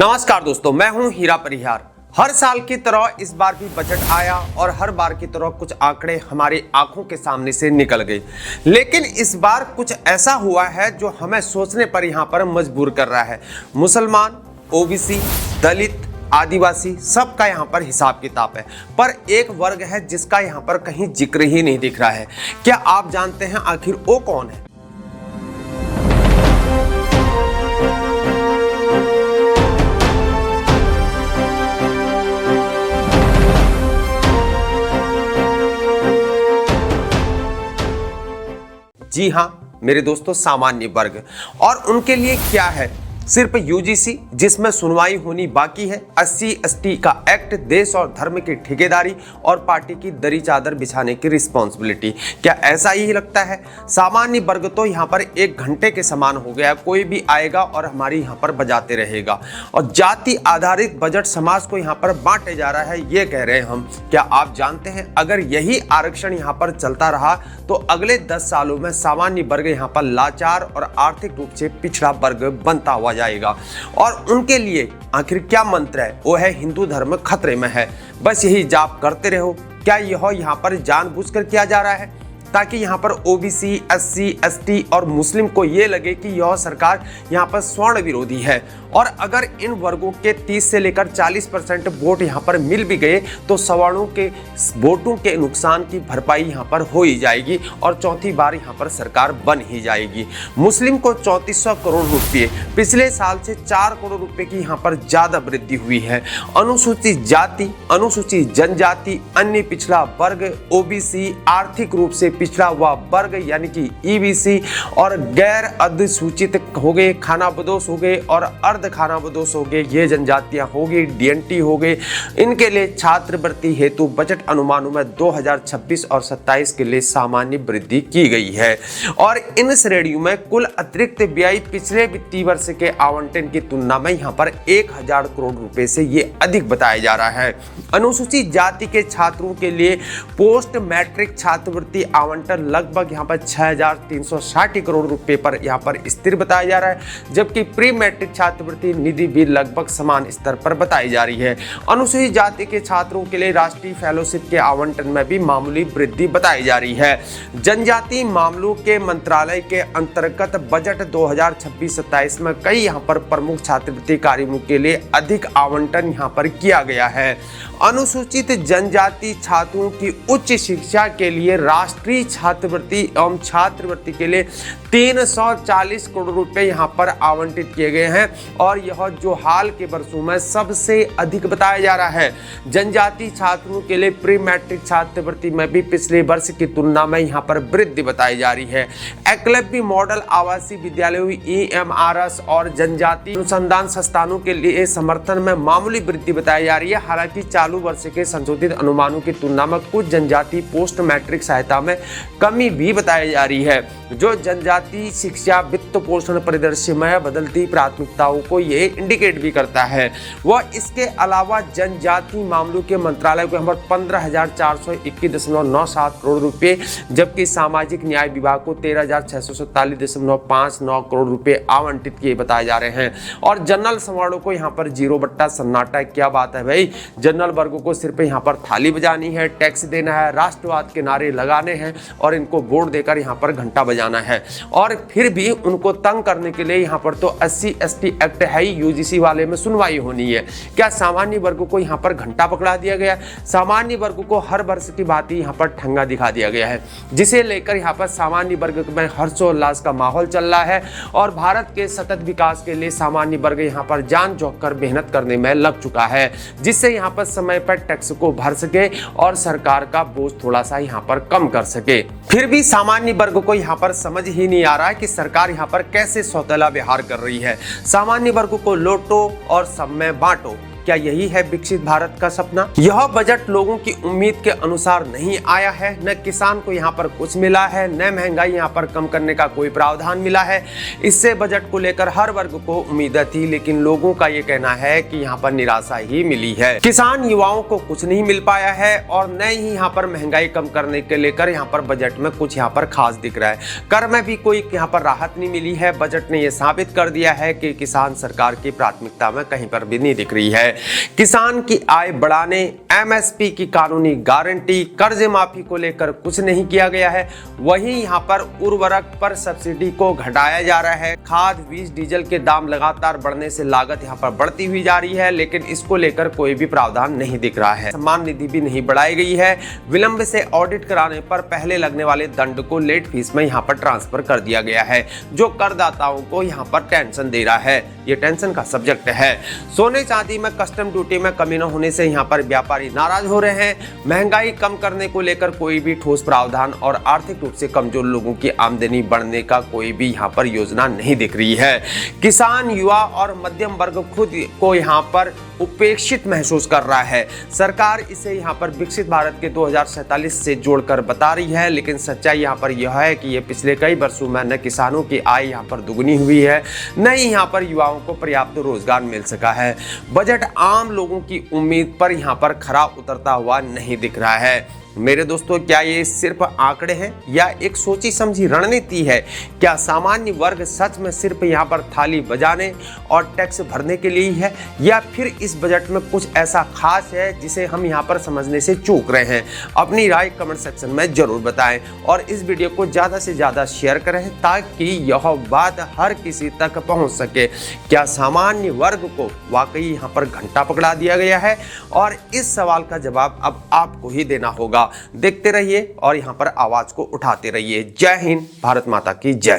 नमस्कार दोस्तों, मैं हूं हीरा परिहार। हर साल की तरह इस बार भी बजट आया और हर बार की तरह कुछ आंकड़े हमारी आंखों के सामने से निकल गए। लेकिन इस बार कुछ ऐसा हुआ है जो हमें सोचने पर यहां पर मजबूर कर रहा है। मुसलमान, ओबीसी, दलित, आदिवासी सबका यहाँ पर हिसाब किताब है, पर एक वर्ग है जिसका यहाँ पर कहीं जिक्र ही नहीं दिख रहा है। क्या आप जानते हैं आखिर वो कौन है? जी हाँ मेरे दोस्तों, सामान्य वर्ग। और उनके लिए क्या है? सिर्फ यूजीसी जिसमें सुनवाई होनी बाकी है, SC/ST का एक्ट, देश और धर्म की ठेकेदारी और पार्टी की दरी चादर बिछाने की रिस्पॉन्सिबिलिटी। क्या ऐसा ही लगता है? सामान्य वर्ग तो यहाँ पर एक घंटे के समान हो गया। कोई भी आएगा और हमारी यहाँ पर बजाते रहेगा। और जाति आधारित बजट समाज को यहाँ पर बांटे जा रहा है, ये कह रहे हैं हम। क्या आप जानते हैं अगर यही आरक्षण यहाँ पर चलता रहा तो अगले 10 सालों में सामान्य वर्ग यहाँ पर लाचार और आर्थिक रूप से पिछड़ा वर्ग बनता हुआ जाएगा। और उनके लिए आखिर क्या मंत्र है? वो है हिंदू धर्म खतरे में है, बस यही जाप करते रहो। क्या यह यहाँ पर जानबूझकर किया जा रहा है ताकि यहाँ पर ओबीसी, SC/ST और मुस्लिम को ये लगे कि यह सरकार यहाँ पर स्वर्ण विरोधी है? और अगर इन वर्गों के 30 से लेकर 40% वोट यहाँ पर मिल भी गए तो सवर्णों के वोटों के नुकसान की भरपाई यहाँ पर हो ही जाएगी और चौथी बार यहाँ पर सरकार बन ही जाएगी। मुस्लिम को 3400 करोड़ रुपये, पिछले साल से 4 करोड़ रुपए की यहाँ पर ज्यादा वृद्धि हुई है। अनुसूचित जाति, अनुसूचित जनजाति, अन्य पिछड़ा वर्ग, ओबीसी, आर्थिक रूप से पिछड़ा हुआ वर्ग यानी कि EBC और गैर अधिसूचित हो गए, खानाबदोश हो गए और अर्ध खानाबदोश हो गए, ये जनजातियां हो गई, DNT हो गए। इनके लिए छात्रवृत्ति हेतु बजट अनुमानों में 2026 और 27 के लिए सामान्य वृद्धि की गई है। और इन श्रेणियों में कुल अतिरिक्त व्यय पिछले वित्तीय वर्ष के आवंटन की तुलना में यहाँ पर 1000 करोड़ रुपए से ये अधिक बताया जा रहा है। अनुसूचित जाति के छात्रों के लिए पोस्ट मैट्रिक छात्रवृत्ति आवंटन लगभग यहाँ पर 6360 करोड़ रुपए पर यहाँ पर स्थिर बताया जा रहा है, जबकि प्री मैट्रिक छात्रवृत्ति निधि भी लगभग समान स्तर पर बताई जा रही है। अनुसूचित जाति के छात्रों के लिए राष्ट्रीय फेलोशिप के आवंटन में भी मामूली वृद्धि बताई जा रही है। जनजातीय मामलों के मंत्रालय के अंतर्गत बजट 2026-27 में कई यहाँ पर प्रमुख छात्रवृत्ति कार्यों के लिए अधिक आवंटन यहाँ पर किया गया है। अनुसूचित जनजाति छात्रों की उच्च शिक्षा के लिए राष्ट्रीय छात्रवृत्ति एवं छात्रवृत्ति के लिए 340 करोड़ रुपए यहाँ पर आवंटित किए गए हैं और यह जो हाल के वर्षों में सबसे अधिक बताया जा रहा है। जनजाति छात्रों के लिए प्री मैट्रिक छात्रवृत्ति में भी पिछले वर्ष की तुलना में यहाँ पर वृद्धि बताई जा रही है। एकलव्य मॉडल आवासीय विद्यालयों EMRS और जनजाति अनुसंधान संस्थानों के लिए समर्थन में मामूली वृद्धि बताई जा रही है। हालांकि चालू वर्ष के संशोधित अनुमानों की तुलना में कुछ जनजाति पोस्ट मैट्रिक सहायता में कमी भी बताई जा रही है, जो जनजाति शिक्षा वित्त पोषण परिदृश्य में बदलती प्राथमिकताओं को ये इंडिकेट भी करता है। वह इसके अलावा जनजाति मामलों के मंत्रालय को यहाँ पर 15,421.97 करोड़ रुपए, जबकि सामाजिक न्याय विभाग को 13,647.59 करोड़ रुपए आवंटित किए बताए जा रहे हैं। और जनरल सवर्णों को यहाँ पर 0 सन्नाटा। क्या बात है भाई, जनरल वर्गों को सिर्फ यहाँ पर थाली बजानी है, टैक्स देना है, राष्ट्रवाद के नारे लगाने हैं और इनको वोट देकर यहाँ पर घंटा बजाना है। और फिर भी उनको तंग करने के लिए यहाँ पर तो SC/ST एक्ट है ही, UGC वाले में सुनवाई होनी है। क्या सामान्य वर्ग को यहाँ पर घंटा पकड़ा दिया गया? सामान्य वर्ग को हर वर्ष की बात यहाँ पर ठंगा दिखा दिया गया है, जिसे लेकर यहाँ पर सामान्य वर्ग में हर्षोल्लास का माहौल चल रहा है। और भारत के सतत विकास के लिए सामान्य वर्ग यहाँ पर जान झोंक कर मेहनत करने में लग चुका है, जिससे यहाँ पर समय पर टैक्स को भर सके और सरकार का बोझ थोड़ा सा यहाँ पर कम कर सके। फिर भी सामान्य वर्ग को यहाँ पर समझ ही नहीं आ रहा है कि सरकार यहाँ पर कैसे सौतेला व्यवहार कर रही है। सामान्य वर्ग को लूटो और सब में बांटो। क्या यही है विकसित भारत का सपना? यह बजट लोगों की उम्मीद के अनुसार नहीं आया है। न किसान को यहाँ पर कुछ मिला है, न महंगाई यहाँ पर कम करने का कोई प्रावधान मिला है। इससे बजट को लेकर हर वर्ग को उम्मीद थी, लेकिन लोगों का ये कहना है कि यहाँ पर निराशा ही मिली है। किसान युवाओं को कुछ नहीं मिल पाया है और न ही यहाँ पर महंगाई कम करने के लेकर यहाँ पर बजट में कुछ यहाँ पर खास दिख रहा है। कर में भी कोई यहाँ पर राहत नहीं मिली है। बजट ने यह साबित कर दिया है कि किसान सरकार की प्राथमिकता में कहीं पर भी नहीं दिख रही है। किसान की आय बढ़ाने, एमएसपी की कानूनी गारंटी, कर्ज माफी को लेकर कुछ नहीं किया गया है। वहीं यहाँ पर उर्वरक पर सब्सिडी को घटाया जा रहा है। खाद, बीज, डीजल के दाम लगातार बढ़ने से लागत यहाँ पर बढ़ती हुई जा रही है, लेकिन इसको लेकर कोई भी प्रावधान नहीं दिख रहा है। सम्मान निधि भी नहीं बढ़ाई गई है। विलंब से ऑडिट कराने पर पहले लगने वाले दंड को लेट फीस में यहाँ पर ट्रांसफर कर दिया गया है, जो करदाताओं को यहाँ पर टेंशन दे रहा है। ये टेंशन का सब्जेक्ट है। सोने चांदी में कस्टम ड्यूटी में कमी न होने से यहाँ पर व्यापारी नाराज हो रहे हैं। महंगाई कम करने को लेकर कोई भी ठोस प्रावधान और आर्थिक रूप से कमजोर लोगों की आमदनी बढ़ने का कोई भी यहाँ पर योजना नहीं दिख रही है। किसान, युवा और मध्यम वर्ग खुद को यहाँ पर उपेक्षित महसूस कर रहा है। सरकार इसे यहाँ पर विकसित भारत के 2047 से जोड़कर बता रही है, लेकिन सच्चाई यहाँ पर यह है कि ये पिछले कई वर्षों में न किसानों की आय यहाँ पर दुगनी हुई है, न ही यहाँ पर युवाओं को पर्याप्त रोजगार मिल सका है। बजट आम लोगों की उम्मीद पर यहाँ पर खरा उतरता हुआ नहीं दिख रहा है। मेरे दोस्तों, क्या ये सिर्फ आंकड़े हैं या एक सोची समझी रणनीति है? क्या सामान्य वर्ग सच में सिर्फ यहाँ पर थाली बजाने और टैक्स भरने के लिए ही है, या फिर इस बजट में कुछ ऐसा खास है जिसे हम यहाँ पर समझने से चूक रहे हैं? अपनी राय कमेंट सेक्शन में जरूर बताएं और इस वीडियो को ज़्यादा से ज़्यादा शेयर करें ताकि यह बात हर किसी तक पहुँच सके। क्या सामान्य वर्ग को वाकई यहाँ पर घंटा पकड़ा दिया गया है? और इस सवाल का जवाब अब आपको ही देना होगा। देखते रहिए और यहाँ पर आवाज को उठाते रहिए। जय हिंद, भारत माता की जय।